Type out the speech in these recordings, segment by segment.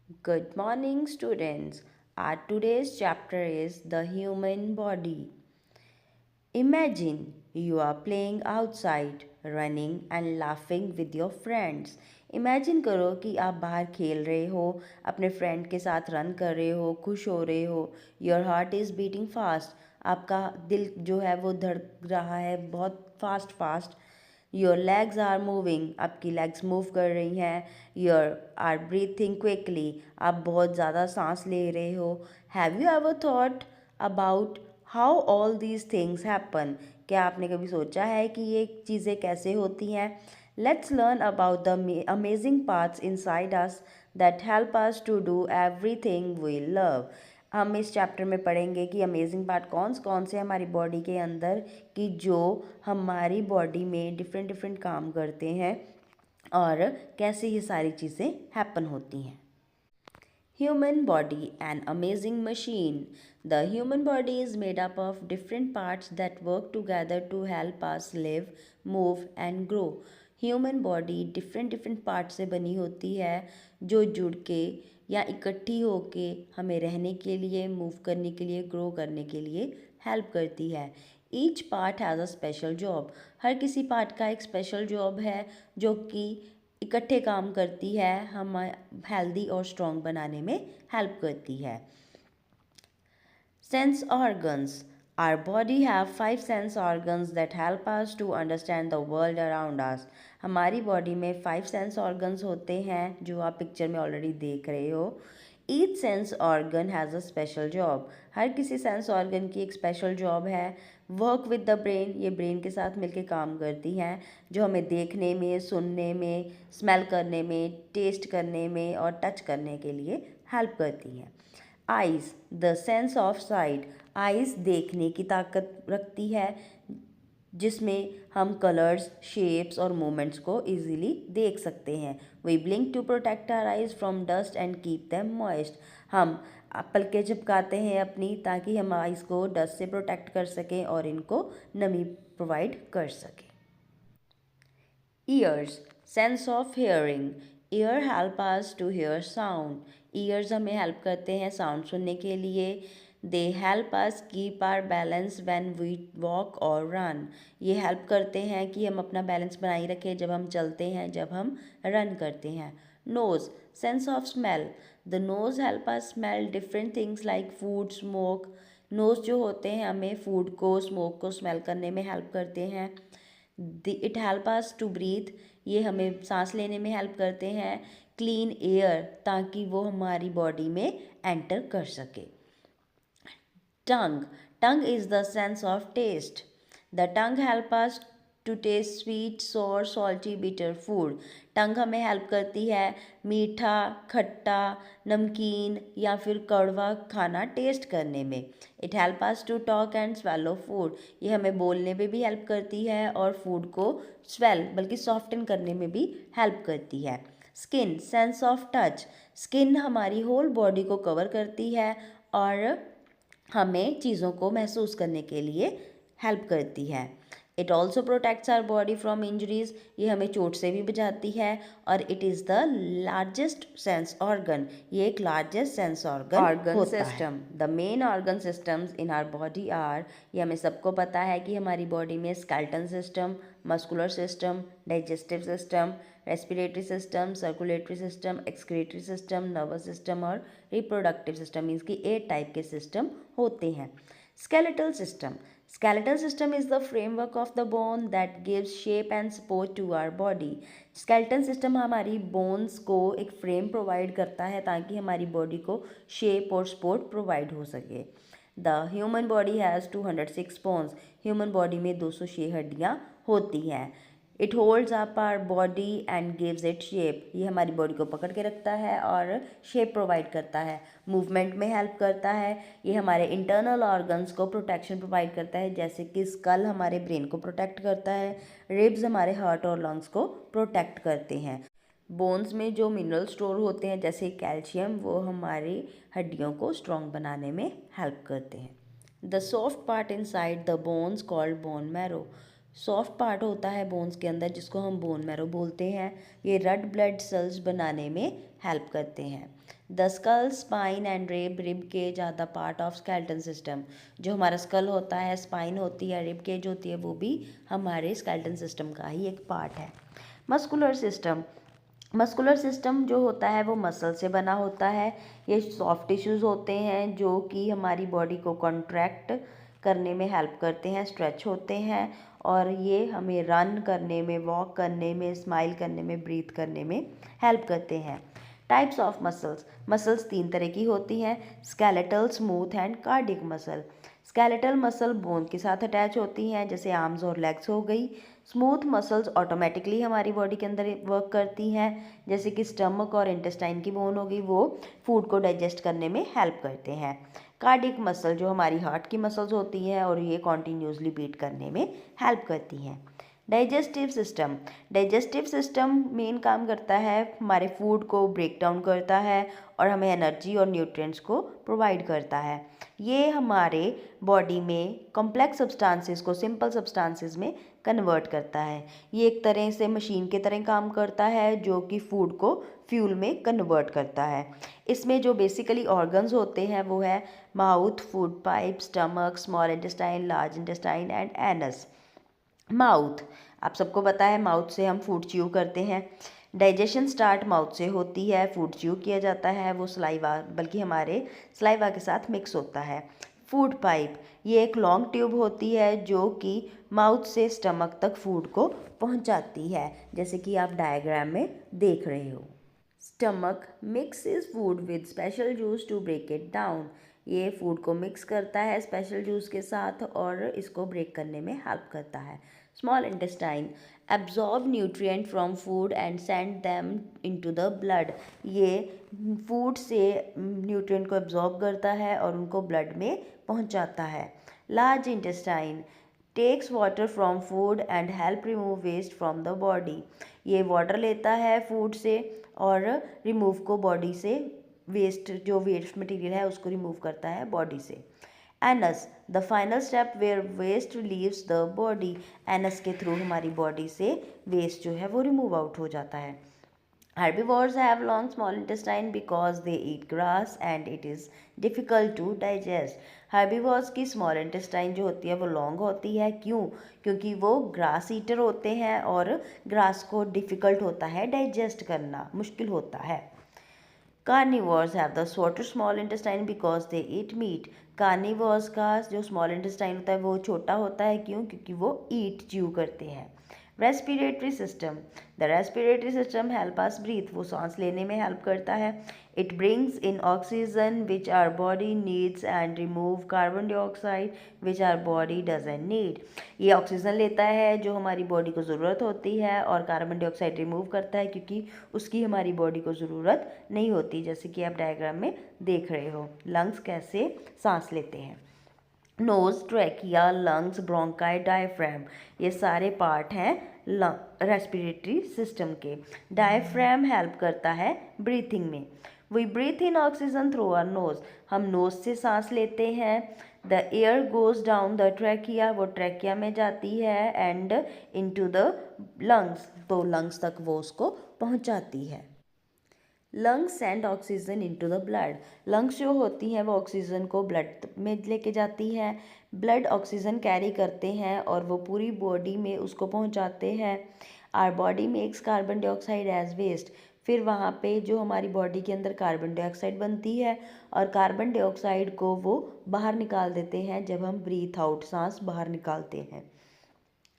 Good morning, students. Our today's chapter is the human body. Imagine you are playing outside, running and laughing with your friends. Imagine करो कि आप बाहर खेल रहे हो, अपने फ्रेंड के साथ रन कर रहे हो, खुश हो रहे हो. Your heart is beating fast. आपका दिल जो है वो धड़क रहा है बहुत fast fast. Your legs are moving. आपकी लेग्स मूव कर रही हैं. Your are breathing quickly. आप बहुत ज़्यादा सांस ले रहे हो. Have you ever thought about how all these things happen? क्या आपने कभी सोचा है कि ये चीज़ें कैसे होती हैं? Let's learn about the amazing parts inside us that help us to do everything we love. हम इस चैप्टर में पढ़ेंगे कि अमेजिंग पार्ट कौन कौन से हमारी बॉडी के अंदर कि जो हमारी बॉडी में डिफरेंट डिफरेंट काम करते हैं और कैसे ये सारी चीज़ें हैपन होती हैं. Human body, an amazing machine. The human body is made up of different parts that work together to help us live, move and grow. Human body different different part से बनी होती है जो जुड़ के या इकट्ठी होके हमें रहने के लिए, मूव करने के लिए, ग्रो करने के लिए हेल्प करती है. Each part has a special job. हर किसी पार्ट का एक स्पेशल जॉब है जो कि इकट्ठे काम करती है, हम हेल्दी और स्ट्रॉन्ग बनाने में हेल्प करती है. Sense organs. Our body have 5 sense organs that help us to understand the world around us. हमारी बॉडी में 5 सेंस ऑर्गन्स होते हैं जो आप पिक्चर में ऑलरेडी देख रहे हो. Each sense organ has a special job. हर किसी सेंस ऑर्गन की एक स्पेशल जॉब है. Work with the brain. ये ब्रेन के साथ मिलकर काम करती हैं जो हमें देखने में, सुनने में, स्मेल करने में, टेस्ट करने में और टच करने के लिए हेल्प करती हैं. Eyes, the sense of sight. Eyes देखने की ताकत रखती है जिसमें हम कलर्स, शेप्स और मूवमेंट्स को इजीली देख सकते हैं. We blink to protect our eyes from dust and keep them moist. हम पलकें झपकाते हैं अपनी ताकि हम आइज़ को डस्ट से प्रोटेक्ट कर सकें और इनको नमी प्रोवाइड कर सकें. Ears, sense of hearing. Ear help us to hear sound. Ears हमें हेल्प करते हैं साउंड सुनने के लिए. They help us keep our balance when we walk और रन. ये हेल्प करते हैं कि हम अपना बैलेंस बनाए रखें जब हम चलते हैं, जब हम रन करते हैं. Nose, sense of smell. The nose help us smell different things like food, smoke. Nose जो होते हैं हमें फूड को, स्मोक को स्मेल करने में हेल्प करते हैं. It help us to breathe. ये हमें सांस लेने में हेल्प करते हैं. क्लीन एयर, ताकि वो हमारी बॉडी में एंटर कर सके. Tongue. Tongue is the sense of taste. The tongue help us to taste sweet, sour, salty, bitter food. Tongue हमें हेल्प करती है मीठा, खट्टा, नमकीन या फिर कड़वा खाना टेस्ट करने में. It help us to talk and swallow food. ये हमें बोलने में भी हेल्प करती है और फूड को स्वेल बल्कि सॉफ्टन करने में भी हेल्प करती है. Skin, sense of touch. Skin हमारी होल बॉडी को कवर करती है और हमें चीज़ों को महसूस करने के लिए हेल्प करती है. It also protects our body from injuries. ये हमें चोट से भी बचाती है. और it is the largest sense organ. ये एक लार्जेस्ट सेंस ऑर्गन होता system. The main organ systems in our body are. ये हमें सबको पता है कि हमारी बॉडी में skeleton system, muscular system, digestive system, respiratory system, circulatory system, excretory system, nervous system और रिप्रोडक्टिव सिस्टम, मीन्स की 8 टाइप के सिस्टम होते हैं. Skeletal system. Skeletal system is the framework of the bone that gives shape and support to our body. Skeleton system हमारी bones को एक frame provide करता है ताकि हमारी body को shape और support provide हो सके. The human body has 206 bones. Human body में 206 हड्डियाँ होती हैं. It holds up our body and gives it shape. ये हमारी बॉडी को पकड़ के रखता है और शेप प्रोवाइड करता है. मूवमेंट में हेल्प करता है. ये हमारे इंटरनल ऑर्गन्स को प्रोटेक्शन प्रोवाइड करता है, जैसे कि स्कल हमारे ब्रेन को प्रोटेक्ट करता है, रिब्स हमारे हार्ट और लंग्स को प्रोटेक्ट करते हैं. बोन्स में जो मिनरल स्टोर होते हैं जैसे कैल्शियम, वो हमारी हड्डियों को स्ट्रॉन्ग बनाने में हेल्प करते हैं. The soft part inside the bones called bone marrow. Soft part होता है बोन्स के अंदर जिसको हम बोन मैरो बोलते हैं, ये रेड ब्लड सेल्स बनाने में हेल्प करते हैं। The skull, spine and rib cage are the part of skeleton system. जो हमारा स्कल होता है, स्पाइन होती है, रिब केज होती है, वो भी हमारे स्केलेटन सिस्टम का ही एक पार्ट है। मस्कुलर सिस्टम, मस्कुलर सिस्टम जो होता है वो मसल से बना होता है। ये सॉफ्ट टिश्यूज़ होते हैं जो कि हमारी बॉडी को कॉन्ट्रैक्ट करने में हेल्प करते हैं, स्ट्रेच होते हैं, और ये हमें रन करने में, वॉक करने में, स्माइल करने में, ब्रीथ करने में हेल्प करते हैं। टाइप्स ऑफ मसल्स, मसल्स 3 तरह की होती हैं, skeletal, smooth and cardiac muscle. Skeletal muscle bone के साथ अटैच होती हैं, जैसे आर्म्स और लेग्स हो गई। स्मूथ मसल्स ऑटोमेटिकली हमारी बॉडी के अंदर वर्क करती हैं, जैसे कि स्टमक और इंटेस्टाइन की बोन हो गई, वो फूड को डाइजेस्ट करने में हेल्प करते हैं। कार्डियक मसल जो हमारी हार्ट की मसल्स होती हैं और ये कॉन्टीन्यूसली बीट करने में हेल्प करती हैं। Digestive system, digestive system main काम करता है, हमारे फूड को ब्रेक डाउन करता है और हमें एनर्जी और न्यूट्रिएंट्स को प्रोवाइड करता है। ये हमारे बॉडी में कॉम्प्लेक्स सब्सटेंसेस को सिंपल सब्सटेंसेस में कन्वर्ट करता है। ये एक तरह से मशीन के तरह काम करता है जो कि फूड को फ्यूल में कन्वर्ट करता है। इसमें जो बेसिकली ऑर्गन्स होते हैं वो है mouth, food pipe, stomach, small intestine, large intestine and anus. Mouth, आप सबको पता है माउथ से हम फूड च्यू करते हैं। डाइजेशन स्टार्ट माउथ से होती है, फूड च्यू किया जाता है, वो सलाइवा बल्कि हमारे सलाइवा के साथ मिक्स होता है। फूड पाइप, ये एक लॉन्ग ट्यूब होती है जो कि माउथ से स्टमक तक फूड को पहुंचाती है, जैसे कि आप डायग्राम में देख रहे हो। Stomach mixes food with special juice to break it down. ये फूड को मिक्स करता है स्पेशल जूस के साथ और इसको ब्रेक करने में हेल्प करता है। Small intestine absorb nutrient from food and send them into the blood. ये फूड से न्यूट्रिएंट को एब्जॉर्ब करता है और उनको ब्लड में पहुंचाता है। Large intestine takes water from food and help remove waste from the body. ये वाटर लेता है फूड से और रिमूव को बॉडी से वेस्ट, जो वेस्ट मटेरियल है उसको रिमूव करता है बॉडी से। Anus, the final step where waste leaves the body. Anus के थ्रू हमारी बॉडी से वेस्ट जो है वो रिमूव आउट हो जाता है। Herbivores have long small intestine because they eat grass and it is difficult to digest. Herbivores की small intestine जो होती है वो long होती है, क्यों? क्योंकि वो grass eater होते हैं और grass को difficult होता है digest करना, मुश्किल होता है। Carnivores have the shorter small intestine because they eat meat. Carnivores का जो small intestine होता है वो छोटा होता है, क्यों? क्योंकि वो eat chew करते हैं। Respiratory system, the respiratory system help us breathe, वो सांस लेने में हेल्प करता है। It brings in oxygen which our body needs and remove carbon dioxide which our body doesn't need. ये ऑक्सीजन लेता है जो हमारी बॉडी को ज़रूरत होती है और कार्बन डाइऑक्साइड रिमूव करता है क्योंकि उसकी हमारी बॉडी को ज़रूरत नहीं होती, जैसे कि आप डायग्राम में देख रहे हो। लंग्स कैसे सांस लेते हैं। Nose, trachea, lungs, bronchi, diaphragm, ये सारे पार्ट हैं रेस्पिरेटरी सिस्टम के। डायफ्राम हेल्प करता है ब्रीथिंग में। We breathe in oxygen through our nose, हम नोज से सांस लेते हैं। The air goes down the trachea, वो ट्रैकिया में जाती है, एंड इनटू द लंग्स, तो लंग्स तक वो उसको पहुंचाती है। Lungs send oxygen into the blood, lungs जो होती हैं वो ऑक्सीजन को ब्लड में लेके जाती हैं। ब्लड ऑक्सीजन कैरी करते हैं और वो पूरी बॉडी में उसको पहुंचाते हैं। Our body makes carbon dioxide as waste, फिर वहाँ पे जो हमारी बॉडी के अंदर कार्बन डाइऑक्साइड बनती है और कार्बन डाइऑक्साइड को वो बाहर निकाल देते हैं जब हम ब्रीथ आउट, सांस बाहर निकालते हैं।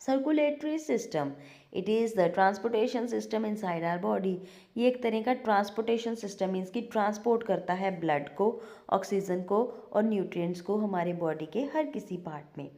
Circulatory system, it is the transportation system inside our body, ये एक तरह का ट्रांसपोर्टेशन सिस्टम मीन्स कि ट्रांसपोर्ट करता है ब्लड को, ऑक्सीजन को और न्यूट्रिएंट्स को हमारे बॉडी के हर किसी पार्ट में।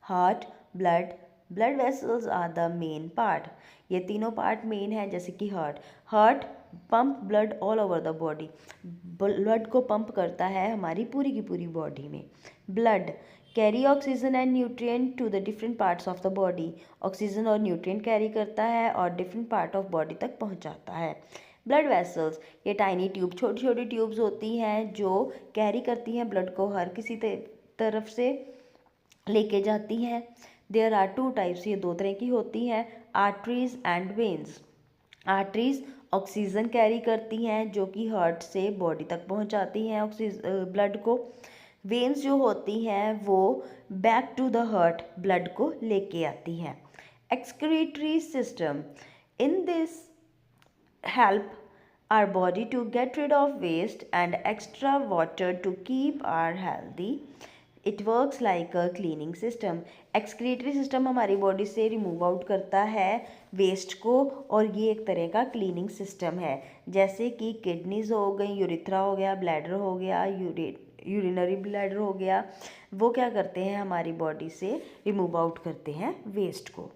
Heart, blood, blood vessels are the main part, ये तीनों पार्ट मेन है, जैसे कि heart pump blood all over the body, blood को पंप करता है हमारी पूरी की पूरी बॉडी में। Blood carry oxygen and nutrient to the different parts of the body, oxygen और न्यूट्रिएंट कैरी करता है और डिफरेंट पार्ट ऑफ बॉडी तक पहुंचाता है। ब्लड वेसल्स, ये टाइनी ट्यूब, छोटी छोटी ट्यूब्स होती हैं जो कैरी करती हैं ब्लड को हर किसी तरफ से लेके जाती हैं। देयर आर टू टाइप्स, ये दो तरह की होती हैं, arteries and veins. Arteries oxygen carry करती हैं जो कि हार्ट से बॉडी तक पहुंचाती हैं ब्लड को। वेन्स जो होती हैं वो back to the heart blood को लेके आती हैं। Excretory system, in this help our body to get rid of waste and extra water to keep our healthy. It works like a cleaning system. Excretory system हमारी body से remove out करता है waste को, और ये एक तरह का क्लीनिंग सिस्टम है। जैसे कि किडनीज हो गई, यूरिथ्रा हो गया, ब्लैडर हो गया, यूरिनरी ब्लैडर हो गया, वो क्या करते हैं, हमारी बॉडी से रिमूव आउट करते हैं वेस्ट को।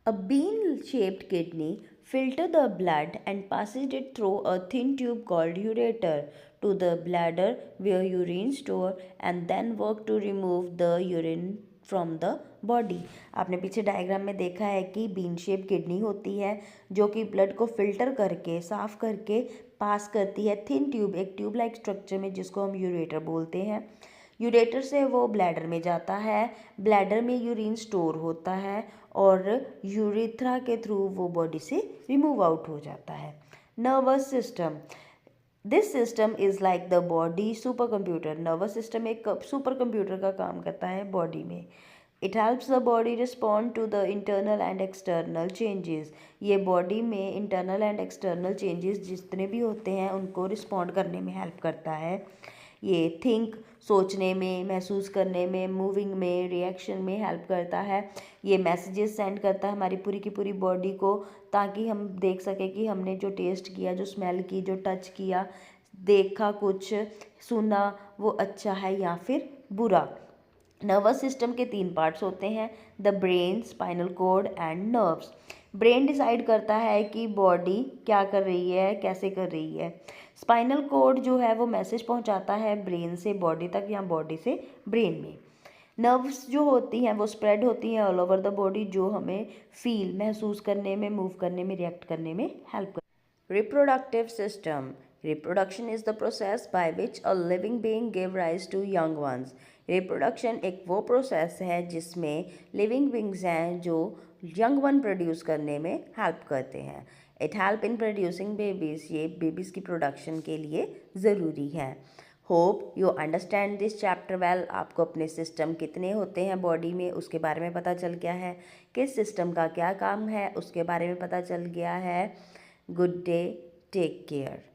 A bean-shaped kidney filters the blood and passes it through a thin tube called ureter to the bladder where urine store and then work to remove the urine from the body। आपने पीछे diagram में देखा है कि bean shape kidney होती है जो कि ब्लड को फिल्टर करके साफ करके पास करती है थिन ट्यूब, एक ट्यूब लाइक स्ट्रक्चर में, जिसको हम यूरेटर बोलते हैं। यूरेटर से वो ब्लैडर में जाता है, ब्लैडर में यूरिन स्टोर होता है और यूरिथ्रा के थ्रू वो बॉडी से रिमूव आउट हो जाता है। Nervous system, this system is like the body super computer. Nervous system एक सुपर कंप्यूटर का काम करता है बॉडी में। It helps the body respond to the internal and external changes. ये बॉडी में इंटरनल एंड एक्सटर्नल चेंजेस जितने भी होते हैं उनको रिस्पॉन्ड करने में हेल्प करता है। ये थिंक, सोचने में, महसूस करने में, मूविंग में, रिएक्शन में हेल्प करता है। ये मैसेजेस सेंड करता है हमारी पूरी की पूरी बॉडी को, ताकि हम देख सकें कि हमने जो टेस्ट किया, जो स्मेल की, जो टच किया, देखा, कुछ सुना, वो अच्छा है या फिर बुरा। नर्वस सिस्टम के 3 पार्ट्स होते हैं, the brain, spinal cord and nerves. Brain decide करता है कि बॉडी क्या कर रही है, कैसे कर रही है। स्पाइनल कॉर्ड जो है वो मैसेज पहुंचाता है ब्रेन से बॉडी तक या बॉडी से ब्रेन में। नर्व्स जो होती हैं वो स्प्रेड होती हैं ऑल ओवर द बॉडी, जो हमें फील, महसूस करने में, मूव करने में, रिएक्ट करने में हेल्प कर। Reproductive system, reproduction is the process by which a living being give rise to young ones. Reproduction एक वो प्रोसेस है जिसमें लिविंग बींग्स हैं जो यंग वन प्रोड्यूस करने में हेल्प करते हैं। It help in producing babies, ये बेबीज़ की प्रोडक्शन के लिए ज़रूरी है। Hope you understand this chapter well. आपको अपने सिस्टम कितने होते हैं बॉडी में उसके बारे में पता चल गया है, किस सिस्टम का क्या काम है उसके बारे में पता चल गया है। Good day, take care.